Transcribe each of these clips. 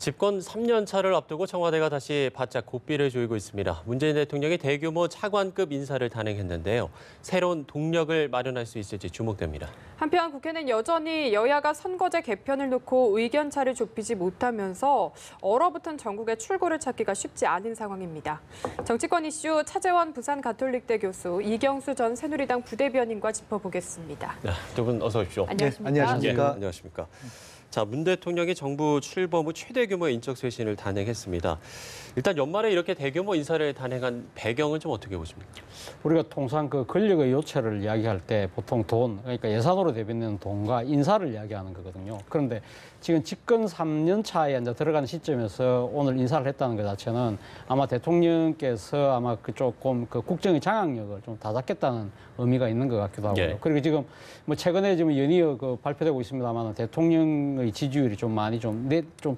집권 3년 차를 앞두고 청와대가 다시 바짝 고삐를 조이고 있습니다. 문재인 대통령이 대규모 차관급 인사를 단행했는데요. 새로운 동력을 마련할 수 있을지 주목됩니다. 한편 국회는 여전히 여야가 선거제 개편을 놓고 의견차를 좁히지 못하면서 얼어붙은 전국의 출구를 찾기가 쉽지 않은 상황입니다. 정치권 이슈 차재원 부산가톨릭대 교수, 이경수 전 새누리당 부대변인과 짚어보겠습니다. 네, 두 분 어서 오십시오. 안녕하십니까? 네, 안녕하십니까? 예, 안녕하십니까? 자, 문 대통령이 정부 출범 후 최대 규모의 인적 쇄신을 단행했습니다. 일단 연말에 이렇게 대규모 인사를 단행한 배경은 좀 어떻게 보십니까? 우리가 통상 그 권력의 요체를 이야기할 때 보통 돈, 그러니까 예산으로 대변되는 돈과 인사를 이야기하는 거거든요. 그런데 지금 집권 3년 차에 이제 들어가는 시점에서 오늘 인사를 했다는 것 자체는 아마 대통령께서 아마 그 조금 그 국정의 장악력을 좀 다잡겠다는 의미가 있는 것 같기도 하고요. 예. 그리고 지금 뭐 최근에 지금 연이어 그 발표되고 있습니다만 대통령의 지지율이 좀 많이 좀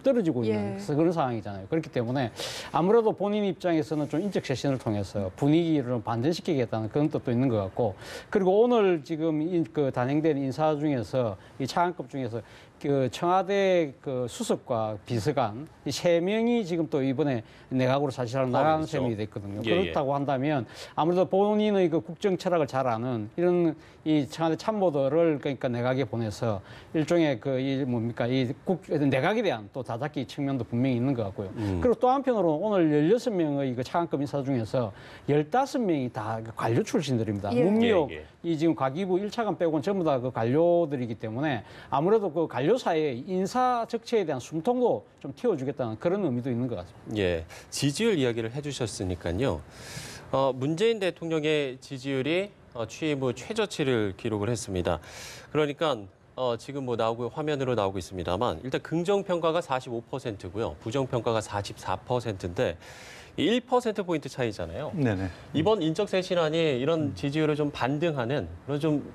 떨어지고 있는 그런 상황이잖아요. 그렇기 때문에 아무래도 본인 입장에서는 좀 인적 쇄신을 통해서 분위기를 좀 반전시키겠다는 그런 뜻도 있는 것 같고, 그리고 오늘 지금 그 단행된 인사 중에서 이 차관급 중에서 그 청와대 그 수석과 비서관 이 3명이 지금 또 이번에 내각으로 사실상 나가는 셈이 됐거든요. 예, 예. 그렇다고 한다면 아무래도 본인의 그 국정 철학을 잘 아는 이런 이 청와대 참모들을 그러니까 내각에 보내서 일종의 그 이 뭡니까 이 내각에 대한 또 다잡기 측면도 분명히 있는 것 같고요. 그리고 또 한편으로 오늘 16명의 그 차관급 인사 중에서 15명이 다 관료 출신들입니다. 예. 문미옥 예, 예. 이 지금 과기부 1차관 빼고는 전부 다 그 관료들이기 때문에 아무래도 그 관료 사이에 인사 적체에 대한 숨통도 좀 틔워주겠다는 그런 의미도 있는 것 같습니다. 예, 지지율 이야기를 해주셨으니까요. 문재인 대통령의 지지율이 취임 후 최저치를 기록을 했습니다. 그러니까 지금 뭐 나오고 화면으로 나오고 있습니다만 일단 긍정평가가 45%고요. 부정평가가 44%인데 1%포인트 차이잖아요. 네네. 이번 인적 쇄신안이 이런 지지율을 좀 반등하는 그런 좀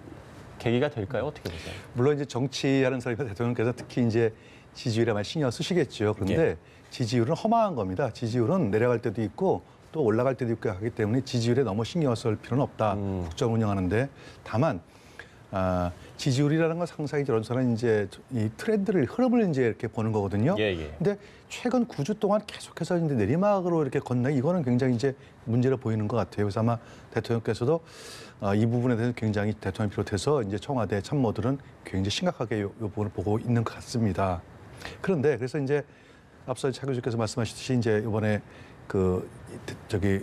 계기가 될까요? 어떻게 보세요? 물론 이제 정치하는 사람이 대통령께서 특히 이제 지지율에 많이 신경 쓰시겠죠. 그런데 예. 지지율은 허망한 겁니다. 지지율은 내려갈 때도 있고 또 올라갈 때도 있고 하기 때문에 지지율에 너무 신경 쓸 필요는 없다. 국정 운영하는데 다만 지지율이라는 건 상상이 저런서는 이제 이 트렌드를 흐름을 이제 이렇게 보는 거거든요. 예, 예. 근데 최근 9주 동안 계속해서 이제 내리막으로 이렇게 걷는 이거는 굉장히 이제 문제로 보이는 것 같아요. 그래서 아마 대통령께서도 이 부분에 대해서 굉장히 대통령 비롯해서 이제 청와대 참모들은 굉장히 심각하게 이 부분을 보고 있는 것 같습니다. 그런데 그래서 이제 앞서 차 교수께서 말씀하셨듯이 이제 이번에 그 저기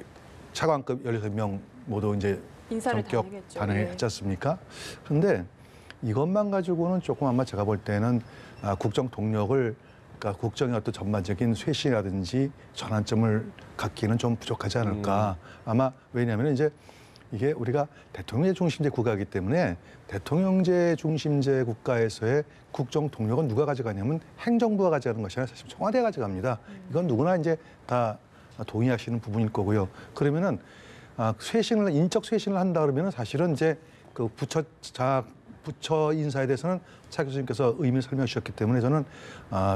차관급 16명 모두 이제 인사를 전격 단행했죠. 단행했지 않습니까? 그런데 이것만 가지고는 조금 아마 제가 볼 때는 국정 동력을 그러니까 국정의 어떤 전반적인 쇄신이라든지 전환점을 갖기는 좀 부족하지 않을까. 아마 왜냐하면 이제 이게 우리가 대통령제 중심제 국가이기 때문에 대통령제 중심제 국가에서의 국정 동력은 누가 가져가냐면 행정부가 가져가는 것이 아니라 사실 청와대가 가져갑니다. 이건 누구나 이제 다 동의하시는 부분일 거고요. 그러면은 쇄신을 인적 쇄신을 한다 그러면은 사실은 이제 그 부처 인사에 대해서는 차 교수님께서 의미를 설명해 주셨기 때문에 저는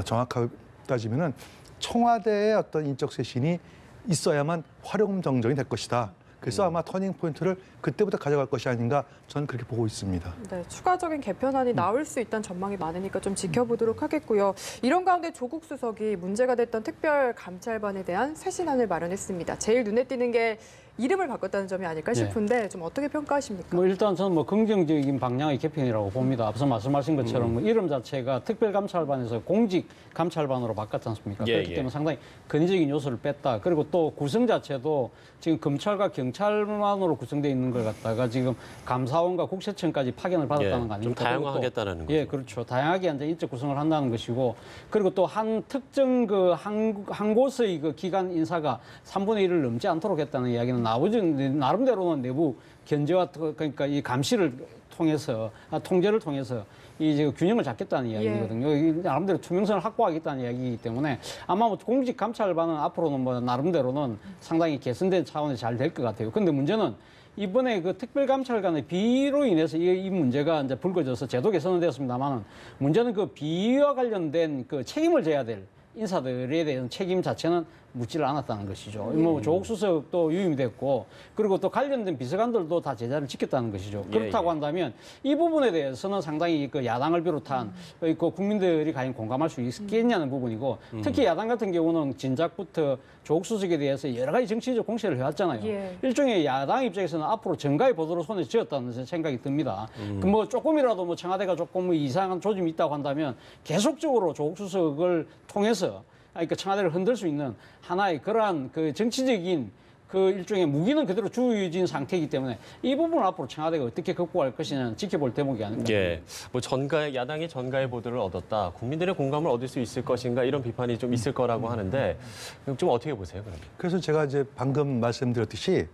정확하게 따지면은 청와대의 어떤 인적 쇄신이 있어야만 활용정정이 될 것이다. 그래서 아마 터닝 포인트를 그때부터 가져갈 것이 아닌가 저는 그렇게 보고 있습니다. 네, 추가적인 개편안이 나올 수 있다는 전망이 많으니까 좀 지켜보도록 하겠고요. 이런 가운데 조국 수석이 문제가 됐던 특별감찰반에 대한 쇄신안을 마련했습니다. 제일 눈에 띄는 게 이름을 바꿨다는 점이 아닐까 싶은데 좀 어떻게 평가하십니까? 뭐 일단 저는 뭐 긍정적인 방향의 개편이라고 봅니다. 앞서 말씀하신 것처럼 뭐 이름 자체가 특별감찰반에서 공직감찰반으로 바꿨지 않습니까? 예, 그렇기 때문에 상당히 근위적인 요소를 뺐다. 그리고 또 구성 자체도 지금 검찰과 경찰만으로 구성되어 있는 걸 갖다가 지금 감사원과 국세청까지 파견을 받았다는 거 아닙니까? 좀 다양화하겠다는 거죠. 예, 그렇죠. 다양하게 이제 인적 구성을 한다는 것이고, 그리고 또 한 특정 그 한 곳의 그 기관 인사가 3분의 1을 넘지 않도록 했다는 이야기는 나름대로는 내부 견제와 그러니까 이 감시를 통해서 통제를 통해서 이 균형을 잡겠다는 이야기거든요. 이 나름대로 투명성을 확보하겠다는 이야기이기 때문에 아마 뭐 공직 감찰반은 앞으로는 뭐 나름대로는 상당히 개선된 차원에서 잘 될 것 같아요. 근데 문제는 이번에 그 특별감찰관의 비위로 인해서 이 문제가 이제 불거져서 제도 개선은 되었습니다만 문제는 그 비위와 관련된 그 책임을 져야 될 인사들에 대한 책임 자체는 묻지를 않았다는 것이죠. 뭐 조국 수석도 유임이 됐고 그리고 또 관련된 비서관들도 다 제자를 지켰다는 것이죠. 그렇다고 한다면 이 부분에 대해서는 상당히 그 야당을 비롯한 그 국민들이 과연 공감할 수 있겠냐는 부분이고 특히 야당 같은 경우는 진작부터 조국 수석에 대해서 여러 가지 정치적 공세를 해왔잖아요. 예. 일종의 야당 입장에서는 앞으로 정가의 보도로 손에 쥐었다는 생각이 듭니다. 그 뭐 조금이라도 뭐 청와대가 조금 뭐 이상한 조짐이 있다고 한다면 계속적으로 조국 수석을 통해서 그러니까 청와대를 흔들 수 있는 하나의 그러한 그 정치적인 그 일종의 무기는 그대로 주어진 상태이기 때문에 이 부분을 앞으로 청와대가 어떻게 극복할 것이냐는 지켜볼 대목이 아닌가. 예, 뭐 야당이 전가의 보도를 얻었다. 국민들의 공감을 얻을 수 있을 것인가 이런 비판이 좀 있을 거라고 하는데 좀 어떻게 보세요, 그럼? 그래서 제가 이제 방금 말씀드렸듯이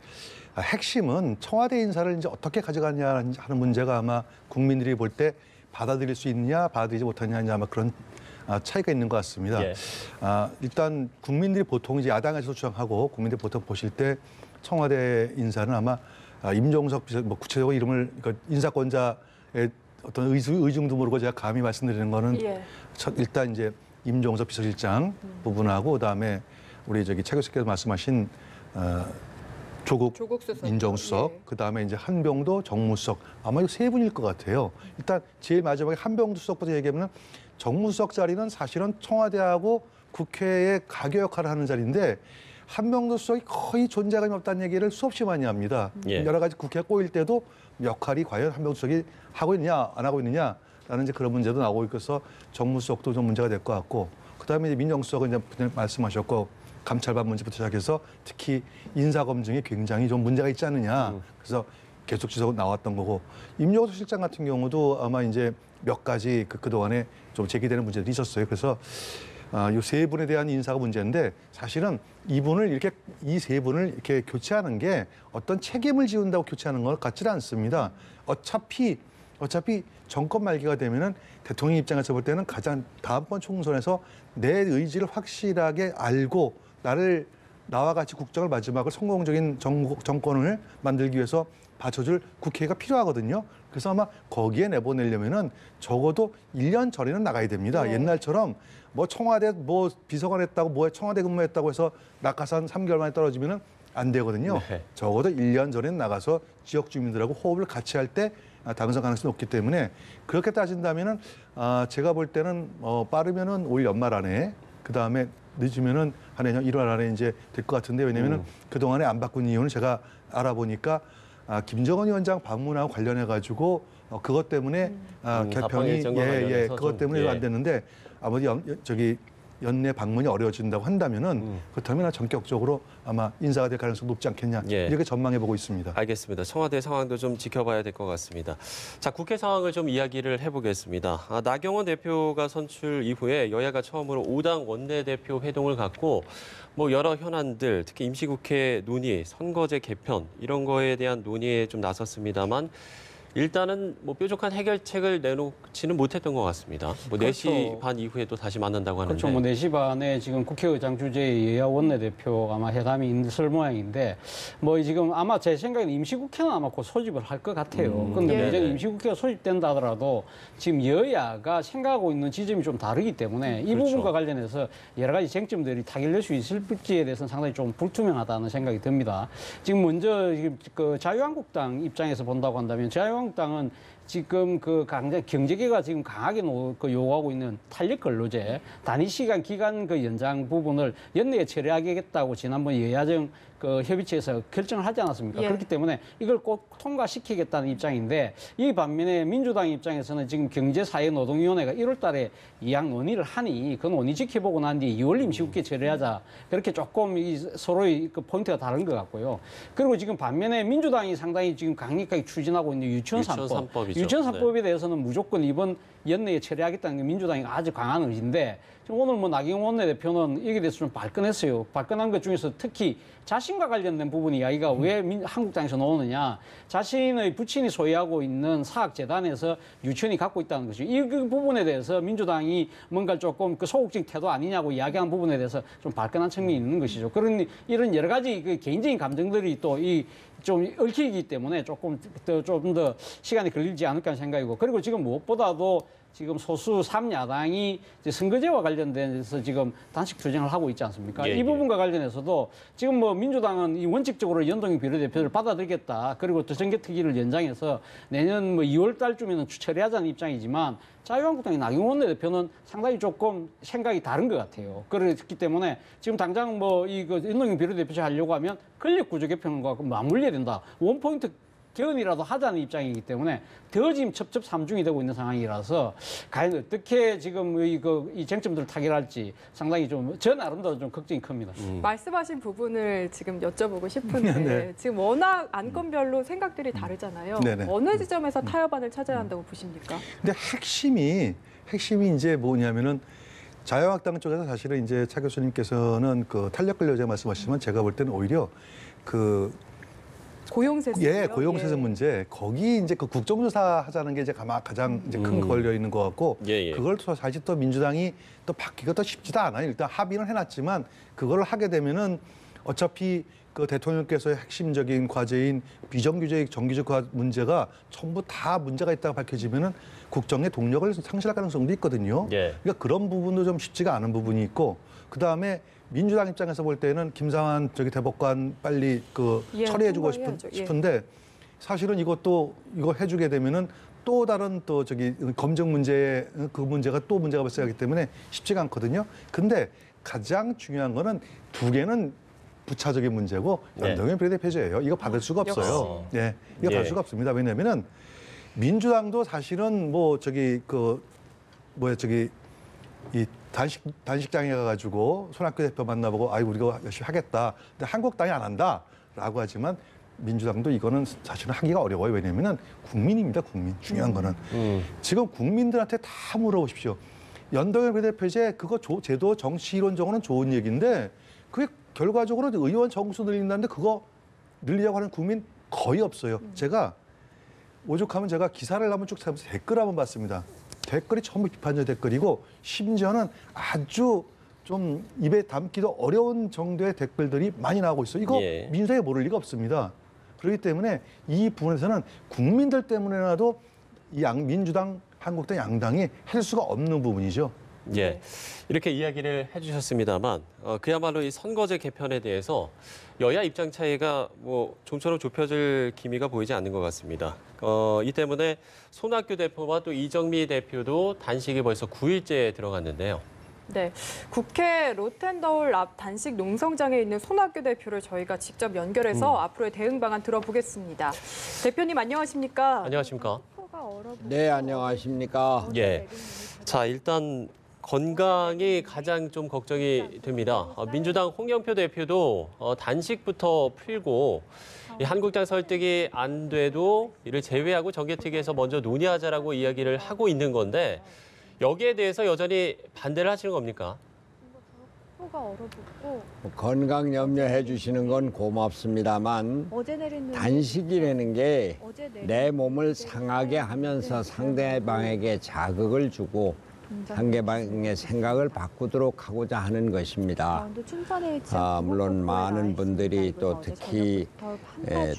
핵심은 청와대 인사를 이제 어떻게 가져가냐 하는 문제가 아마 국민들이 볼 때 받아들일 수 있느냐, 받아들이지 못하느냐 아마 그런 차이가 있는 것 같습니다. 예. 일단 국민들이 보통 이제 야당에서 주장하고 국민들이 보통 보실 때 청와대 인사는 아마 임종석 비서, 뭐 구체적으로 이름을 인사권자의 어떤 의중도 모르고 제가 감히 말씀드리는 거는 예. 일단 이제 임종석 비서실장 부분하고 그다음에 우리 최 교수께서 말씀하신 조국 수석. 민정수석, 예. 그다음에 이제 한병도 정무수석 아마 이 세 분일 것 같아요. 일단 제일 마지막에 한병도 수석부터 얘기하면 정무수석 자리는 사실은 청와대하고 국회의 가교 역할을 하는 자리인데 한병도 수석이 거의 존재감이 없다는 얘기를 수없이 많이 합니다. 예. 여러 가지 국회에 꼬일 때도 역할이 과연 한병도 수석이 하고 있느냐 안 하고 있느냐라는 이제 그런 문제도 나오고 있어서 정무수석도 좀 문제가 될 것 같고 그다음에 이제 민정수석은 이제 말씀하셨고 감찰반 문제부터 시작해서 특히 인사검증이 굉장히 좀 문제가 있지 않느냐. 그래서 계속 지속 나왔던 거고 임종석 실장 같은 경우도 아마 이제 몇 가지 그동안에 좀 제기되는 문제들이 있었어요. 그래서 이 세 분에 대한 인사가 문제인데 사실은 이 세 분을 이렇게 교체하는 게 어떤 책임을 지운다고 교체하는 것 같지는 않습니다. 어차피 정권 말기가 되면은 대통령 입장에서 볼 때는 가장 다음번 총선에서 내 의지를 확실하게 알고 나와 같이 국정을 마지막으로 성공적인 정권을 만들기 위해서 받쳐줄 국회가 필요하거든요. 그래서 아마 거기에 내보내려면은 적어도 1년 전에는 나가야 됩니다. 네. 옛날처럼 뭐 청와대 뭐 비서관 했다고 뭐 청와대 근무했다고 해서 낙하산 3개월 만에 떨어지면은 안 되거든요. 네. 적어도 1년 전에는 나가서 지역 주민들하고 호흡을 같이 할 때 당선 가능성이 높기 때문에 그렇게 따진다면은 제가 볼 때는 빠르면은 올 연말 안에 그다음에 늦으면은 한 내년 1월 안에 이제 될 것 같은데 왜냐면은 그동안에 안 바꾼 이유는 제가 알아보니까 김정은 위원장 방문하고 관련해 가지고 그것 때문에 개편이 일정과 관련해서 그것 좀, 때문에 안 됐는데 아무리 연내 방문이 어려워진다고 한다면은 그렇다면 전격적으로 아마 인사가 될 가능성이 높지 않겠냐 예. 이렇게 전망해 보고 있습니다. 알겠습니다. 청와대 상황도 좀 지켜봐야 될 것 같습니다. 자, 국회 상황을 좀 이야기를 해보겠습니다. 나경원 대표가 선출 이후에 여야가 처음으로 5당 원내대표 회동을 갖고 뭐 여러 현안들, 특히 임시국회 논의, 선거제 개편 이런 거에 대한 논의에 좀 나섰습니다만 일단은 뭐 뾰족한 해결책을 내놓지는 못했던 것 같습니다. 뭐 그렇죠. 4시 반 이후에 또 다시 만난다고 하는데. 그렇죠. 뭐 4시 반에 지금 국회의장 주재의 여야 원내대표 아마 회담이 있을 모양인데 뭐 지금 아마 제 생각에는 임시국회는 아마 곧 소집을 할 것 같아요. 그런데 예. 문제는 임시국회가 소집된다 하더라도 지금 여야가 생각하고 있는 지점이 좀 다르기 때문에 이 그렇죠. 부분과 관련해서 여러 가지 쟁점들이 타결될 수 있을지에 대해서는 상당히 좀 불투명하다는 생각이 듭니다. 지금 먼저 지금 그 자유한국당 입장에서 본다고 한다면 자유한국당은 지금 그 경제계가 지금 강하게 요구하고 있는 탄력 근로제 단위 시간 기간 그 연장 부분을 연내에 처리하겠다고 지난번 여야정 그 협의체에서 결정을 하지 않았습니까? 예. 그렇기 때문에 이걸 꼭 통과시키겠다는 입장인데 이 반면에 민주당 입장에서는 지금 경제사회노동위원회가 1월 달에 이양 논의를 하니 그 논의 지켜보고 난 뒤에 2월 임시국회 처리하자 그렇게 조금 서로의 그 포인트가 다른 것 같고요. 그리고 지금 반면에 민주당이 상당히 지금 강력하게 추진하고 있는 유치원 3법. 유치원 3법에 대해서는 무조건 이번 연내에 처리하겠다는 게 민주당이 아주 강한 의지인데 지금 오늘 뭐 나경원 원내대표는 여기에 대해서 좀 발끈했어요. 발끈한 것 중에서 특히 자신과 관련된 부분 이야기가 왜 한국당에서 나오느냐. 자신의 부친이 소유하고 있는 사학재단에서 유치원이 갖고 있다는 것이죠. 이 부분에 대해서 민주당이 뭔가 조금 그 소극적인 태도 아니냐고 이야기한 부분에 대해서 좀 발끈한 측면이 있는 것이죠. 그런 이런 여러 가지 그 개인적인 감정들이 또 좀 얽히기 때문에 조금 더 시간이 걸리지 않을까 하는 생각이고 그리고 지금 무엇보다도 지금 소수 3야당이 이제 선거제와 관련돼서 지금 단식 투쟁을 하고 있지 않습니까? 예, 이 부분과 관련해서도 지금 뭐 민주당은 이 원칙적으로 연동형 비례대표를 받아들이겠다. 그리고 또 정개특위를 연장해서 내년 뭐 2월 달쯤에는 처리하자는 입장이지만 자유한국당의 나경원 대표는 상당히 조금 생각이 다른 것 같아요. 그렇기 때문에 지금 당장 뭐 이거 연동형 비례대표 하려고 하면 권력구조 개편과 맞물려야 된다. 원포인트 개헌이라도 하자는 입장이기 때문에 더 지금 첩첩삼중이 되고 있는 상황이라서 과연 어떻게 지금 이 쟁점들을 타결할지 상당히 좀 저 나름대로 좀 걱정이 큽니다. 말씀하신 부분을 지금 여쭤보고 싶은데 네. 지금 워낙 안건별로 생각들이 다르잖아요. 네네. 어느 지점에서 타협안을 찾아야 한다고 보십니까? 근데 핵심이 이제 뭐냐면은 자유한국당 쪽에서 사실은 이제 차 교수님께서는 그 탄력 근로제 말씀하시면 제가 볼 때는 오히려 그 고용세습. 고용세습 문제 거기 이제 그 국정조사 하자는 게 이제 가장 이제 큰 걸려 있는 것 같고 예, 예. 그걸 또 사실 또 민주당이 또 바뀌기가 또 쉽지도 않아요. 일단 합의는 해놨지만 그걸 하게 되면은 어차피 그 대통령께서의 핵심적인 과제인 비정규직 정규직화 문제가 전부 다 문제가 있다고 밝혀지면은 국정의 동력을 상실할 가능성도 있거든요. 예. 그러니까 그런 부분도 좀 쉽지가 않은 부분이 있고 그 다음에 민주당 입장에서 볼 때는 김상환 대법관 빨리 예, 처리해주고 통과해야죠. 예. 싶은데 사실은 이거 해주게 되면은 또 다른 검증 문제 그 문제가 또 문제가 발생하기 때문에 쉽지가 않거든요. 근데 가장 중요한 거는 두 개는 부차적인 문제고 네. 연동형 비례대표제예요. 이거 받을 수가 없어요. 네, 이거 예. 받을 수가 없습니다. 왜냐하면은 민주당도 사실은 이 단식장에 가가지고 손학규 대표 만나보고 우리가 열심히 하겠다. 근데 한국당이 안 한다라고 하지만 민주당도 이거는 사실은 하기가 어려워요. 왜냐하면은 국민입니다. 국민. 중요한 거는 지금 국민들한테 다 물어보십시오. 연동형 비례대표제 그거 제도 정치 이론적으로는 좋은 얘기인데 그게 결과적으로 의원 정수 늘린다는데 그거 늘리려고 하는 국민 거의 없어요. 제가 오죽하면 제가 기사를 한번 쭉 찾아보면서 댓글 한번 봤습니다. 댓글이 전부 비판적 댓글이고 심지어는 아주 좀 입에 담기도 어려운 정도의 댓글들이 많이 나오고 있어요. 이거 예. 민주당이 모를 리가 없습니다. 그렇기 때문에 이 부분에서는 국민들 때문에라도 민주당, 한국당 양당이 할 수가 없는 부분이죠. 예, 이렇게 이야기를 해주셨습니다만 그야말로 이 선거제 개편에 대해서 여야 입장 차이가 뭐 좀처럼 좁혀질 기미가 보이지 않는 것 같습니다. 이 때문에 손학규 대표와 또 이정미 대표도 단식이 벌써 9일째 들어갔는데요. 네, 국회 로텐더홀 앞 단식 농성장에 있는 손학규 대표를 저희가 직접 연결해서 앞으로의 대응 방안 들어보겠습니다. 대표님 안녕하십니까? 안녕하십니까? 네, 안녕하십니까. 예. 자, 일단 건강이 가장 좀 걱정이 됩니다. 민주당 홍영표 대표도 단식부터 풀고 이 한국당 설득이 안 돼도 이를 제외하고 정개특위에서 먼저 논의하자라고 이야기를 하고 있는 건데 여기에 대해서 여전히 반대를 하시는 겁니까? 건강 염려해 주시는 건 고맙습니다만 단식이라는 게 내 몸을 상하게 하면서 상대방에게 자극을 주고 상대방의 생각을 바꾸도록 하고자 하는 것입니다. 물론 많은 분들이 또 특히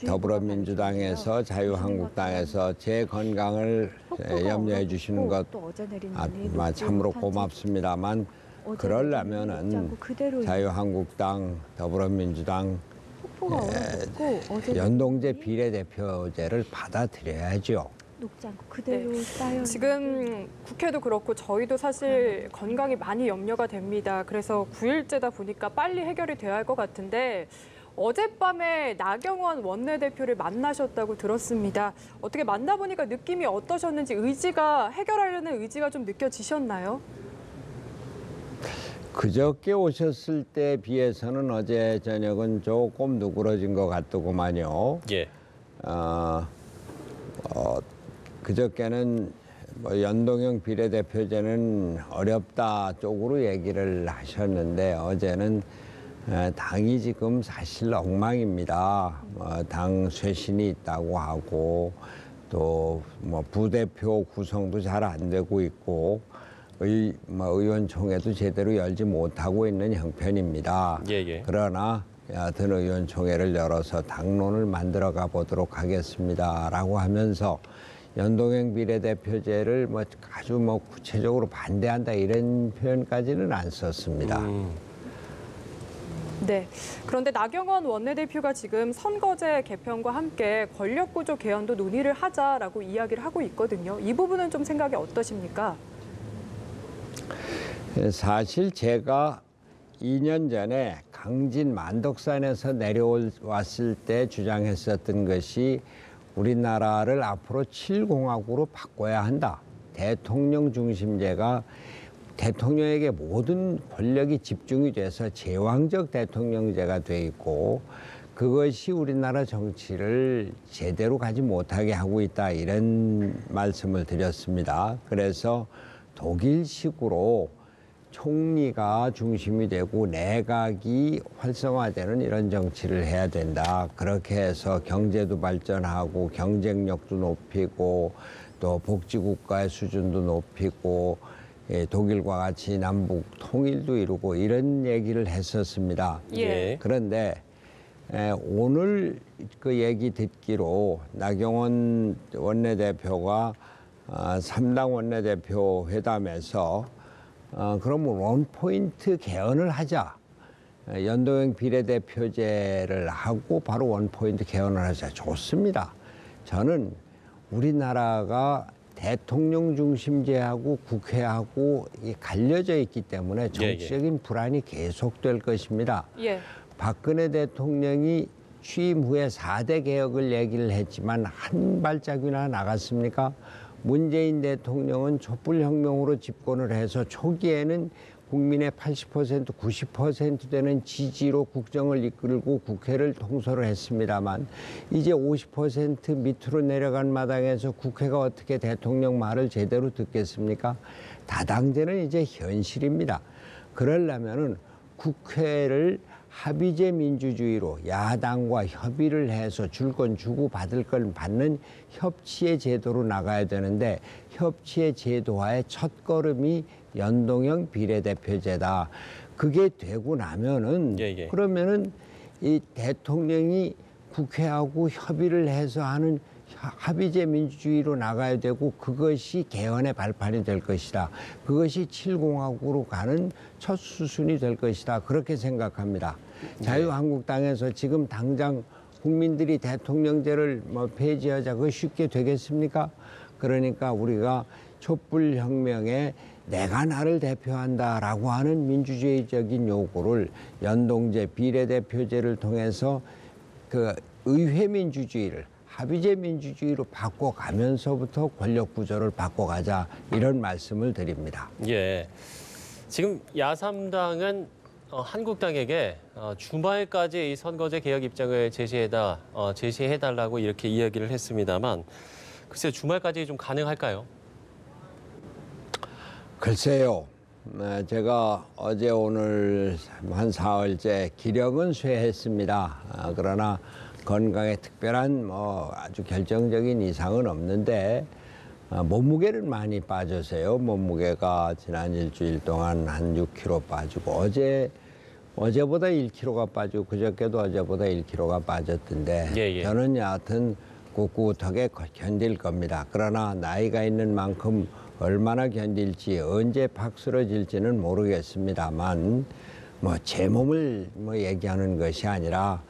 더불어민주당에서 자유한국당에서 제 건강을 염려해 주시는 것 참으로 고맙습니다만 그러려면은 자유한국당, 더불어민주당 연동제 비례대표제를 받아들여야죠. 네. 지금 국회도 그렇고 저희도 사실 건강이 많이 염려가 됩니다. 그래서 9일째다 보니까 빨리 해결이 돼야 할 것 같은데 어젯밤에 나경원 원내대표를 만나셨다고 들었습니다. 어떻게 만나보니까 느낌이 어떠셨는지 해결하려는 의지가 좀 느껴지셨나요? 그저께 오셨을 때 비해서는 어제 저녁은 조금 누그러진 것 같더구만요. 예. 그저께는 연동형 비례대표제는 어렵다 쪽으로 얘기를 하셨는데 어제는 당이 지금 사실 엉망입니다. 당 쇄신이 있다고 하고 또 부대표 구성도 잘 안 되고 있고 의원총회도 제대로 열지 못하고 있는 형편입니다. 예. 그러나 여하튼 의원총회를 열어서 당론을 만들어가 보도록 하겠습니다라고 하면서 연동형 비례대표제를 뭐 아주 뭐 구체적으로 반대한다 이런 표현까지는 안 썼습니다. 네. 그런데 나경원 원내대표가 지금 선거제 개편과 함께 권력구조 개헌도 논의를 하자라고 이야기를 하고 있거든요. 이 부분은 좀 생각이 어떠십니까? 사실 제가 2년 전에 강진 만덕산에서 내려왔을 때 주장했었던 것이 우리나라를 앞으로 7공화국으로 바꿔야 한다. 대통령 중심제가 대통령에게 모든 권력이 집중이 돼서 제왕적 대통령제가 돼 있고 그것이 우리나라 정치를 제대로 가지 못하게 하고 있다. 이런 말씀을 드렸습니다. 그래서 독일식으로 총리가 중심이 되고 내각이 활성화되는 이런 정치를 해야 된다. 그렇게 해서 경제도 발전하고 경쟁력도 높이고 또 복지국가의 수준도 높이고 독일과 같이 남북 통일도 이루고 이런 얘기를 했었습니다. 예. 그런데 오늘 그 얘기 듣기로 나경원 원내대표가 3당 원내대표 회담에서 그러면 원포인트 개헌을 하자. 연동형 비례대표제를 하고 바로 원포인트 개헌을 하자. 좋습니다. 저는 우리나라가 대통령 중심제하고 국회하고 갈려져 있기 때문에 정치적인 불안이 계속될 것입니다. 예. 박근혜 대통령이 취임 후에 4대 개혁을 얘기를 했지만 한 발짝이나 나갔습니까? 문재인 대통령은 촛불혁명으로 집권을 해서 초기에는 국민의 80%, 90% 되는 지지로 국정을 이끌고 국회를 통솔을 했습니다만 이제 50% 밑으로 내려간 마당에서 국회가 어떻게 대통령 말을 제대로 듣겠습니까? 다당제는 이제 현실입니다. 그러려면은 국회를 합의제 민주주의로 야당과 협의를 해서 줄 건 주고 받을 건 받는 협치의 제도로 나가야 되는데 협치의 제도화의 첫걸음이 연동형 비례대표제다. 그게 되고 나면은 그러면은 이 대통령이 국회하고 협의를 해서 하는 합의제 민주주의로 나가야 되고 그것이 개헌의 발판이 될 것이다. 그것이 7공화국으로 가는 첫 수순이 될 것이다. 그렇게 생각합니다. 자유한국당에서 지금 당장 국민들이 대통령제를 뭐 폐지하자 그거 쉽게 되겠습니까? 그러니까 우리가 촛불혁명에 내가 나를 대표한다라고 하는 민주주의적인 요구를 연동제 비례대표제를 통해서 그 의회 민주주의를 합의제 민주주의로 바꿔가면서부터 권력 구조를 바꿔가자 이런 말씀을 드립니다. 예. 지금 야3당은 한국당에게 주말까지 이 선거제 개혁 입장을 제시해달라고 이렇게 이야기를 했습니다만 글쎄 주말까지 좀 가능할까요? 글쎄요. 제가 어제 오늘 한 사흘째 기력은 쇠했습니다. 그러나 건강에 특별한 아주 결정적인 이상은 없는데 몸무게는 많이 빠졌어요. 몸무게가 지난 일주일 동안 한 6kg 빠지고 어제보다 1kg가 빠지고 그저께도 어제보다 1kg가 빠졌던데 저는 여하튼 꿋꿋하게 견딜 겁니다. 그러나 나이가 있는 만큼 얼마나 견딜지 언제 팍 쓰러질지는 모르겠습니다만 제 몸을 얘기하는 것이 아니라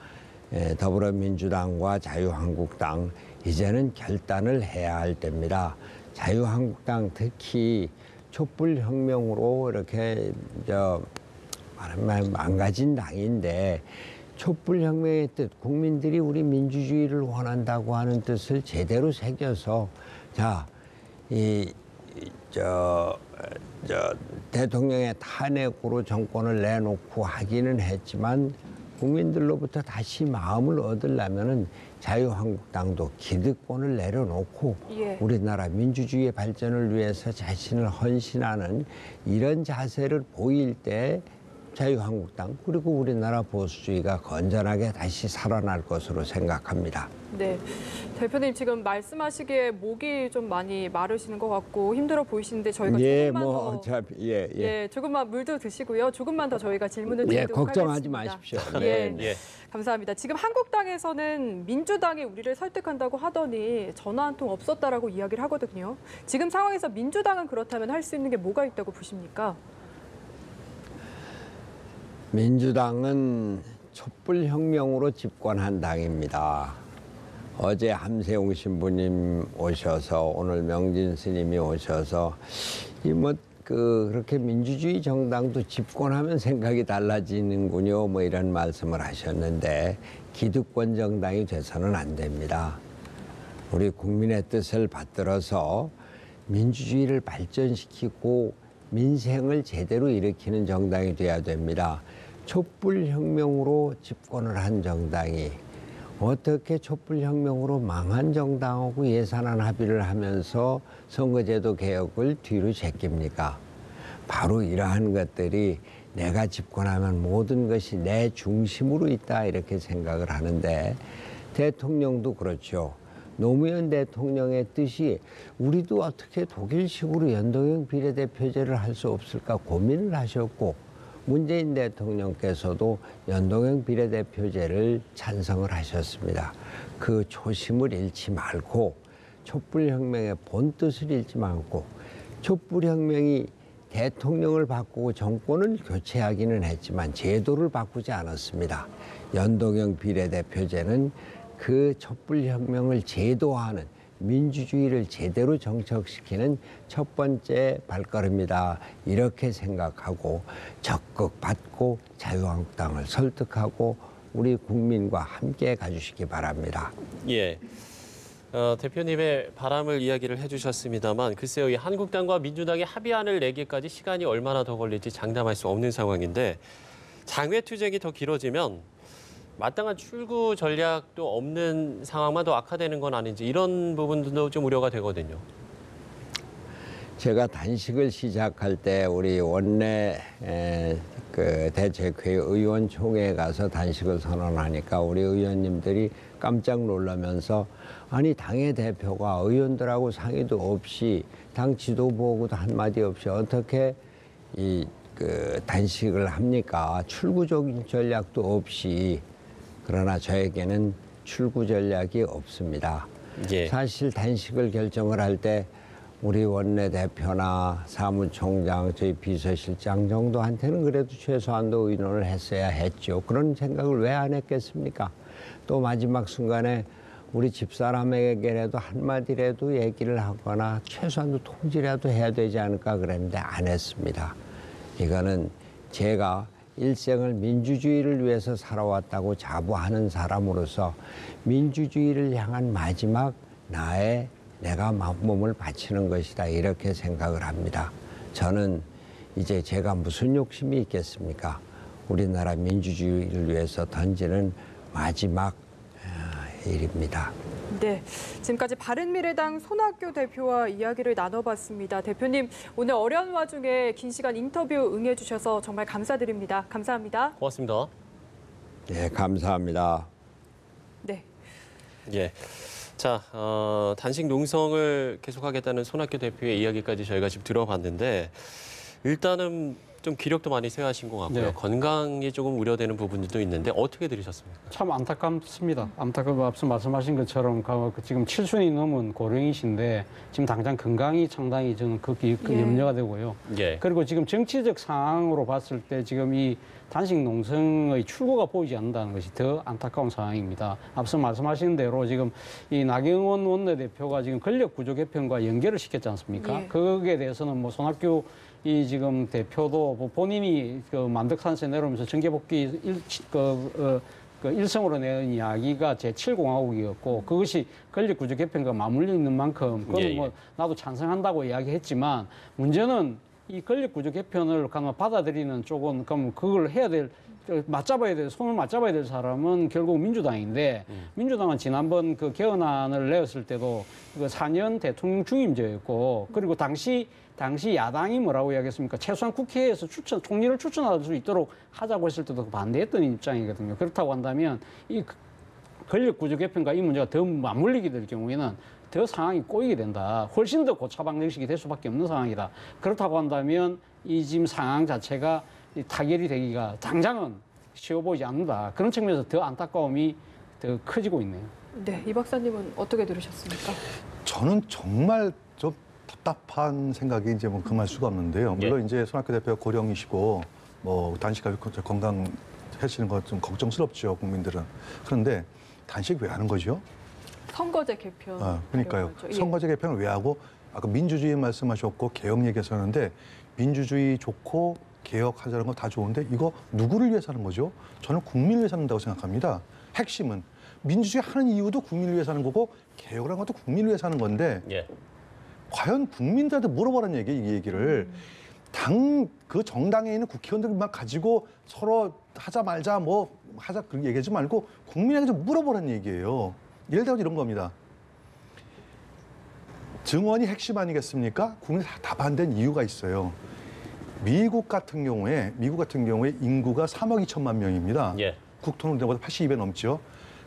더불어민주당과 자유한국당 이제는 결단을 해야 할 때입니다. 자유한국당 특히 촛불혁명으로 이렇게 말하면 망가진 당인데 촛불혁명의 뜻, 국민들이 우리 민주주의를 원한다고 하는 뜻을 제대로 새겨서 대통령의 탄핵으로 정권을 내놓고 하기는 했지만 국민들로부터 다시 마음을 얻으려면은 자유한국당도 기득권을 내려놓고 우리나라 민주주의의 발전을 위해서 자신을 헌신하는 이런 자세를 보일 때 자유한국당 그리고 우리나라 보수주의가 건전하게 다시 살아날 것으로 생각합니다. 네, 대표님 지금 말씀하시기에 목이 좀 많이 마르시는 것 같고 힘들어 보이시는데 저희가 예, 조금만 뭐 더 어차피 예. 조금만 물도 드시고요. 조금만 더 저희가 질문을 예, 드리도록 걱정하지 하겠습니다. 마십시오. 예. 네. 예. 감사합니다. 지금 한국당에서는 민주당이 우리를 설득한다고 하더니 전화 한 통 없었다라고 이야기를 하거든요. 지금 상황에서 민주당은 그렇다면 할 수 있는 게 뭐가 있다고 보십니까? 민주당은 촛불혁명으로 집권한 당입니다. 어제 함세웅 신부님 오셔서 오늘 명진 스님이 오셔서 그렇게 민주주의 정당도 집권하면 생각이 달라지는군요. 뭐 이런 말씀을 하셨는데 기득권 정당이 돼서는 안 됩니다. 우리 국민의 뜻을 받들어서 민주주의를 발전시키고 민생을 제대로 일으키는 정당이 돼야 됩니다. 촛불혁명으로 집권을 한 정당이 어떻게 촛불혁명으로 망한 정당하고 예산안 합의를 하면서 선거제도 개혁을 뒤로 제낍니까? 바로 이러한 것들이 내가 집권하면 모든 것이 내 중심으로 있다 이렇게 생각을 하는데 대통령도 그렇죠. 노무현 대통령의 뜻이 우리도 어떻게 독일식으로 연동형 비례대표제를 할 수 없을까 고민을 하셨고 문재인 대통령께서도 연동형 비례대표제를 찬성을 하셨습니다. 그 초심을 잃지 말고 촛불혁명의 본뜻을 잃지 말고 촛불혁명이 대통령을 바꾸고 정권을 교체하기는 했지만 제도를 바꾸지 않았습니다. 연동형 비례대표제는 그 촛불혁명을 제도화하는 민주주의를 제대로 정착시키는 첫 번째 발걸음이다. 이렇게 생각하고 적극 받고 자유한국당을 설득하고 우리 국민과 함께 가주시기 바랍니다. 예. 대표님의 바람을 이야기를 해주셨습니다만 글쎄요, 이 한국당과 민주당이 합의안을 내기까지 시간이 얼마나 더 걸릴지 장담할 수 없는 상황인데 장외투쟁이 더 길어지면 마땅한 출구 전략도 없는 상황만 더 악화되는 건 아닌지 이런 부분도 좀 우려가 되거든요. 제가 단식을 시작할 때 우리 원내 대책회의 의원총회에 가서 단식을 선언하니까 우리 의원님들이 깜짝 놀라면서 아니 당의 대표가 의원들하고 상의도 없이 당 지도부하고도 한마디 없이 어떻게 단식을 합니까? 출구적인 전략도 없이. 그러나 저에게는 출구 전략이 없습니다. 예. 사실 단식을 결정을 할 때 우리 원내대표나 사무총장, 저희 비서실장 정도한테는 그래도 최소한도 의논을 했어야 했죠. 그런 생각을 왜 안 했겠습니까? 또 마지막 순간에 우리 집사람에게라도 한마디라도 얘기를 하거나 최소한도 통지라도 해야 되지 않을까 그랬는데 안 했습니다. 이거는 제가 일생을 민주주의를 위해서 살아왔다고 자부하는 사람으로서 민주주의를 향한 마지막 내가 몸을 바치는 것이다 이렇게 생각을 합니다. 저는 이제 제가 무슨 욕심이 있겠습니까? 우리나라 민주주의를 위해서 던지는 마지막 일입니다. 네, 지금까지 바른미래당 손학규 대표와 이야기를 나눠봤습니다. 대표님, 오늘 어려운 와중에 긴 시간 인터뷰 응해주셔서 정말 감사드립니다. 감사합니다. 고맙습니다. 네, 감사합니다. 네. 예. 자, 단식 농성을 계속하겠다는 손학규 대표의 이야기까지 저희가 지금 들어봤는데 일단은 좀 기력도 많이 쇠하신 것 같고요. 네. 건강이 조금 우려되는 부분들도 있는데 어떻게 들으셨습니까? 참 안타깝습니다. 안타깝고 앞서 말씀하신 것처럼 지금 7순이 넘은 고령이신데 지금 당장 건강이 상당히 저는 극히 염려가 되고요. 예. 그리고 지금 정치적 상황으로 봤을 때 지금 이 단식 농성의 출구가 보이지 않는다는 것이 더 안타까운 상황입니다. 앞서 말씀하신 대로 지금 이 나경원 원내대표가 지금 권력 구조 개편과 연결을 시켰지 않습니까? 예. 거기에 대해서는 뭐 손학규 이 지금 대표도 뭐 본인이 만덕산세 내려오면서 정계복귀 일성으로 낸 이야기가 제7공화국이었고 그것이 권력구조 개편과 맞물려 있는 만큼 그건 뭐 나도 찬성한다고 이야기했지만 문제는 이 권력구조 개편을 받아들이는 쪽은 그럼 그걸 해야 될 손을 맞잡아야 될 사람은 결국 민주당인데 민주당은 지난번 그 개헌안을 내었을 때도 그 4년 대통령 중임제였고 그리고 당시 야당이 뭐라고 이야기했습니까? 최소한 국회에서 총리를 추천할 수 있도록 하자고 했을 때도 반대했던 입장이거든요. 그렇다고 한다면 이 권력 구조 개편과 이 문제가 더 맞물리게 될 경우에는 더 상황이 꼬이게 된다. 훨씬 더 고차방정식이 될 수밖에 없는 상황이다. 그렇다고 한다면 이 지금 상황 자체가 타결이 되기가 당장은 쉬워 보이지 않는다. 그런 측면에서 더 안타까움이 더 커지고 있네요. 네, 이 박사님은 어떻게 들으셨습니까? 저는 정말 좀 답답한 생각이 이제 뭐 금할 수가 없는데요. 물론 이제 손학규 대표가 고령이시고 뭐 단식하고 건강 하시는 거 좀 걱정스럽죠, 국민들은. 그런데 단식 왜 하는 거죠? 선거제 개편. 그러니까요. 예. 선거제 개편을 왜 하고 아까 민주주의 말씀하셨고 개혁 얘기하셨는데 민주주의 좋고 개혁하자는 건 다 좋은데 이거 누구를 위해서 하는 거죠? 저는 국민을 위해서 한다고 생각합니다. 핵심은 민주주의 하는 이유도 국민을 위해서 하는 거고 개혁을 하는 것도 국민을 위해서 하는 건데 예. 과연 국민들한테 물어보라는 이 얘기를 그 정당에 있는 국회의원들만 가지고 서로 하자 말자 뭐 하자 그렇게 얘기하지 말고 국민에게 좀 물어보라는 얘기예요. 예를 들어 이런 겁니다. 증언이 핵심 아니겠습니까? 국민이 다 반대한 이유가 있어요. 미국 같은 경우에 인구가 3억 2천만 명입니다. 예. 국토는 우리나라보다 82배 넘죠.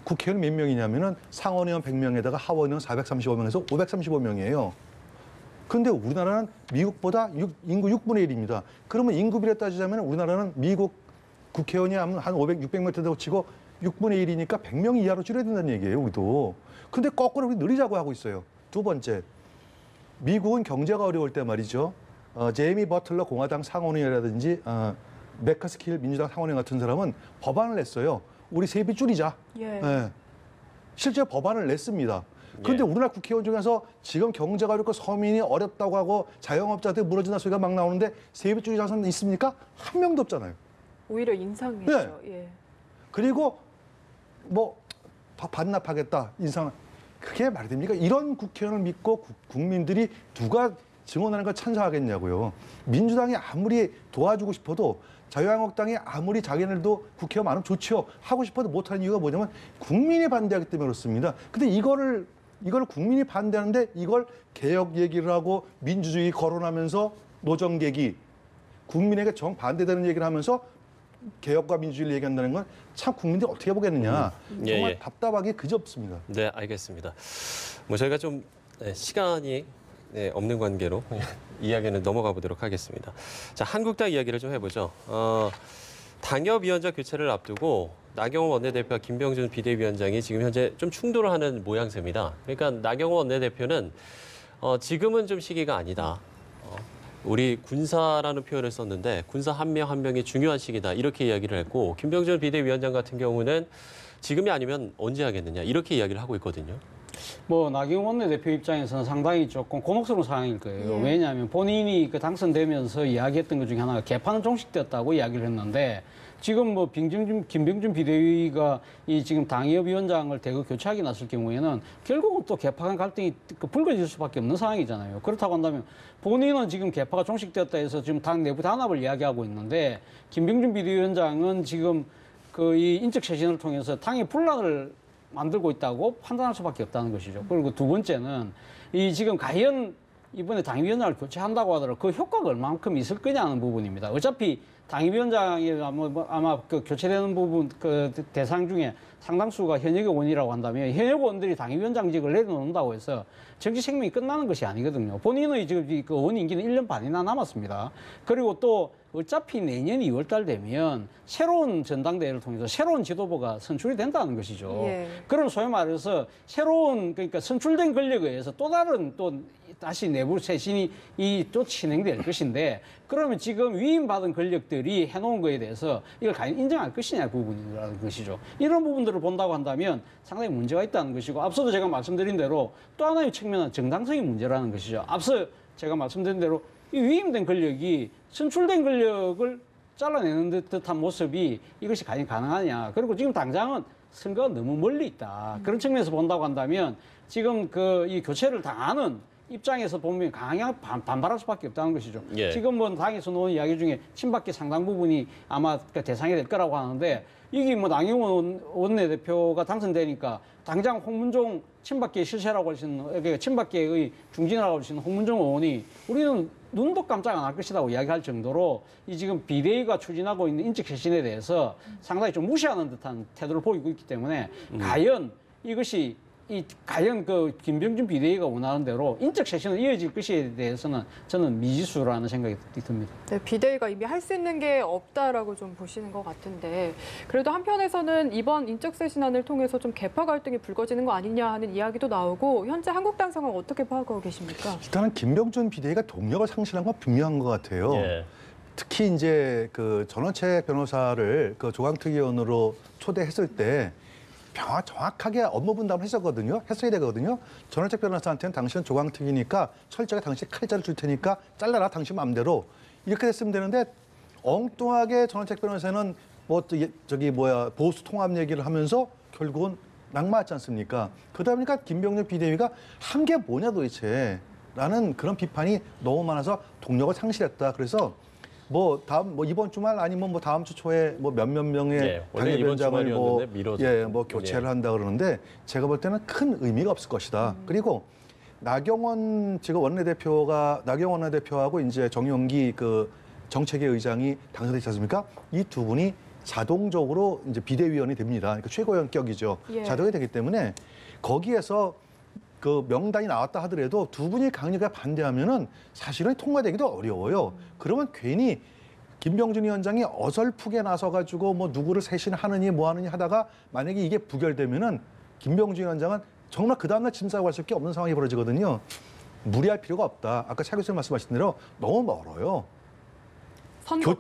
국회의원 몇 명이냐면은 상원의원 100명에다가 하원의원 435명에서 535명이에요. 그런데 우리나라는 미국보다 인구 6분의 1입니다. 그러면 인구 비례 따지자면 우리나라는 미국 국회의원이 한 500, 600명 된다고 치고 6분의 1이니까 100명 이하로 줄여야 된다는 얘기예요, 우리도. 근데 거꾸로 우리 느리자고 하고 있어요. 두 번째, 미국은 경제가 어려울 때 말이죠. 제이미 버틀러 공화당 상원의원이라든지 맥카스킬 민주당 상원의원 같은 사람은 법안을 냈어요. 우리 세비 줄이자. 예. 예. 실제 법안을 냈습니다. 그런데 우리나라 국회의원 중에서 지금 경제가 어렵고 서민이 어렵다고 하고 자영업자들 무너진다 소리가 막 나오는데 세비 줄이자 사람 있습니까? 한 명도 없잖아요. 오히려 인상했죠. 예. 그리고 뭐 반납하겠다 인상 그게 말이 됩니까? 이런 국회의원을 믿고 국민들이 누가 증언하는 걸 찬성하겠냐고요. 민주당이 아무리 도와주고 싶어도 자유한국당이 아무리 자기네들도 국회의원 많으면 좋죠. 하고 싶어도 못하는 이유가 뭐냐면 국민이 반대하기 때문에 그렇습니다. 근데 이거를 국민이 반대하는데 이걸 개혁 얘기를 하고 민주주의 거론하면서 노정개기 국민에게 정반대되는 얘기를 하면서 개혁과 민주주의를 얘기한다는 건 참 국민들이 어떻게 보겠느냐. 정말 답답하기 그지없습니다. 네, 알겠습니다. 뭐 저희가 좀 시간이 없는 관계로 이야기는 넘어가 보도록 하겠습니다. 자, 한국당 이야기를 좀 해보죠. 당협위원장 교체를 앞두고 나경원 원내대표와 김병준 비대위원장이 지금 현재 좀 충돌을 하는 모양새입니다. 그러니까 나경원 원내대표는 지금은 좀 시기가 아니다. 우리 군사라는 표현을 썼는데 군사 한 명 한 명이 중요한 시기다 이렇게 이야기를 했고 김병준 비대위원장 같은 경우는 지금이 아니면 언제 하겠느냐 이렇게 이야기를 하고 있거든요. 뭐 나경원 원내대표 입장에서는 상당히 조금 곤혹스러운 상황일 거예요. 왜냐하면 본인이 그 당선되면서 이야기했던 것 중에 하나가 개판은 종식됐다고 이야기를 했는데 지금 뭐 김병준 비대위가 이 지금 당협위원장을 대거 교체하게 났을 경우에는 결국은 또 개파 간 갈등이 불거질 수밖에 없는 상황이잖아요. 그렇다고 한다면 본인은 지금 개파가 종식되었다 해서 지금 당 내부 단합을 이야기하고 있는데 김병준 비대위원장은 지금 그 이 인적 쇄신을 통해서 당의 분란을 만들고 있다고 판단할 수밖에 없다는 것이죠. 그리고 두 번째는 이 지금 과연 이번에 당협위원장을 교체한다고 하더라도 그 효과가 얼마만큼 있을 거냐는 부분입니다. 어차피 당협위원장이 아마 그 교체되는 부분 그 대상 중에 상당수가 현역 의원이라고 한다면 현역 의원들이 당협위원장직을 내려놓는다고 해서 정치 생명이 끝나는 것이 아니거든요. 본인의 지금 그 의원 임기는 1년 반이나 남았습니다. 그리고 또 어차피 내년 2월 달 되면 새로운 전당대회를 통해서 새로운 지도부가 선출이 된다는 것이죠. 예. 그럼 소위 말해서 새로운 그러니까 선출된 권력에 의해서 또 다른 또 다시 내부 쇄신이 또 진행될 것인데 그러면 지금 위임받은 권력들이 해놓은 거에 대해서 이걸 과연 인정할 것이냐 부분이라는 것이죠. 이런 부분들을 본다고 한다면 상당히 문제가 있다는 것이고 앞서도 제가 말씀드린 대로 또 하나의 측면은 정당성의 문제라는 것이죠. 앞서 제가 말씀드린 대로 이 위임된 권력이 선출된 권력을 잘라내는 듯한 모습이 이것이 과연 가능하냐. 그리고 지금 당장은 선거가 너무 멀리 있다. 그런 측면에서 본다고 한다면 지금 이 교체를 당하는 입장에서 보면 강하게 반발할 수밖에 없다는 것이죠. 예. 지금 뭐 당에서 나온 이야기 중에 친박계 상당 부분이 아마 그 대상이 될 거라고 하는데 이게 뭐 나경원 원내대표가 당선되니까 당장 홍문종 친박계 실세라고 하시는 그러니까 친박계의 중진이라고 하시는 홍문종 의원이 우리는 눈도 깜짝 안 할 것이라고 이야기할 정도로 이 지금 비대위가 추진하고 있는 인적 쇄신에 대해서 상당히 좀 무시하는 듯한 태도를 보이고 있기 때문에 과연 이것이 과연 그 김병준 비대위가 원하는 대로 인적 쇄신은 이어질 것에 대해서는 저는 미지수라는 생각이 듭니다. 네, 비대위가 이미 할 수 있는 게 없다라고 좀 보시는 것 같은데 그래도 한편에서는 이번 인적 쇄신안을 통해서 좀 계파 갈등이 불거지는 거 아니냐 하는 이야기도 나오고 현재 한국당 상황 어떻게 파악하고 계십니까? 일단은 김병준 비대위가 동력을 상실한 건 분명한 것 같아요. 예. 특히 이제 그 전원책 변호사를 그 조강특위원으로 초대했을 때 정확하게 업무 분담을 했었거든요. 했어야 되거든요. 전원책 변호사한테는 당신은 조강특위니까 철저하게 당신 칼자를 줄 테니까 잘라라 당신 마음대로 이렇게 됐으면 되는데 엉뚱하게 전원책 변호사는 뭐 저기 보수 통합 얘기를 하면서 결국은 낙마하지 않습니까? 그러다 보니까 김병준 비대위가 한 게 뭐냐 도대체 라는 그런 비판이 너무 많아서 동력을 상실했다. 그래서 뭐 이번 주말 아니면 뭐 다음 주 초에 뭐 몇몇 명의 예, 원래 이번 당협위원장을 주말이었는데 미뤄졌고. 뭐 교체를 예. 한다 그러는데 제가 볼 때는 큰 의미가 없을 것이다. 그리고 나경원 지금 나경원 원내대표하고 이제 정용기 그 정책위 의장이 당선되지 않습니까? 이 두 분이 자동적으로 이제 비대위원이 됩니다. 그러니까 최고위원격이죠. 예. 자동이 되기 때문에 거기에서 그 명단이 나왔다 하더라도 두 분이 강력하게 반대하면은 사실은 통과되기도 어려워요. 그러면 괜히 김병준 위원장이 어설프게 나서가지고 뭐 누구를 쇄신하느니 뭐 하느니 하다가 만약에 이게 부결되면은 김병준 위원장은 정말 그 다음날 짐 싸고 갈 수밖에 없는 상황이 벌어지거든요. 무리할 필요가 없다. 아까 차 교수님 말씀하신 대로 너무 멀어요. 선거가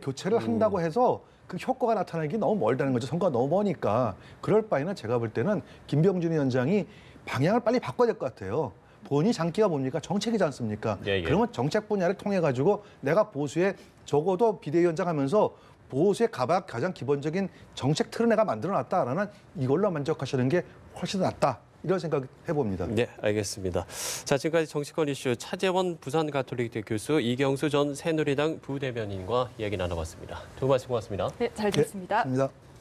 교체를 한다고 해서 그 효과가 나타나기 너무 멀다는 거죠. 선거가 너무 머니까. 그럴 바에는 제가 볼 때는 김병준 위원장이 방향을 빨리 바꿔야 될 것 같아요. 본인이 장기가 뭡니까? 정책이지 않습니까? 예, 예. 그러면 정책 분야를 통해 가지고 내가 보수에 적어도 비대위원장 하면서 보수의 가장 기본적인 정책 틀을 내가 만들어놨다라는 이걸로 만족하시는 게 훨씬 더 낫다. 이런 생각 해봅니다. 네, 알겠습니다. 자, 지금까지 정치권 이슈 차재원 부산가톨릭대 교수, 이경수 전 새누리당 부대변인과 이야기 나눠봤습니다. 두 분 말씀 고맙습니다. 네, 잘 들었습니다. 고맙습니다.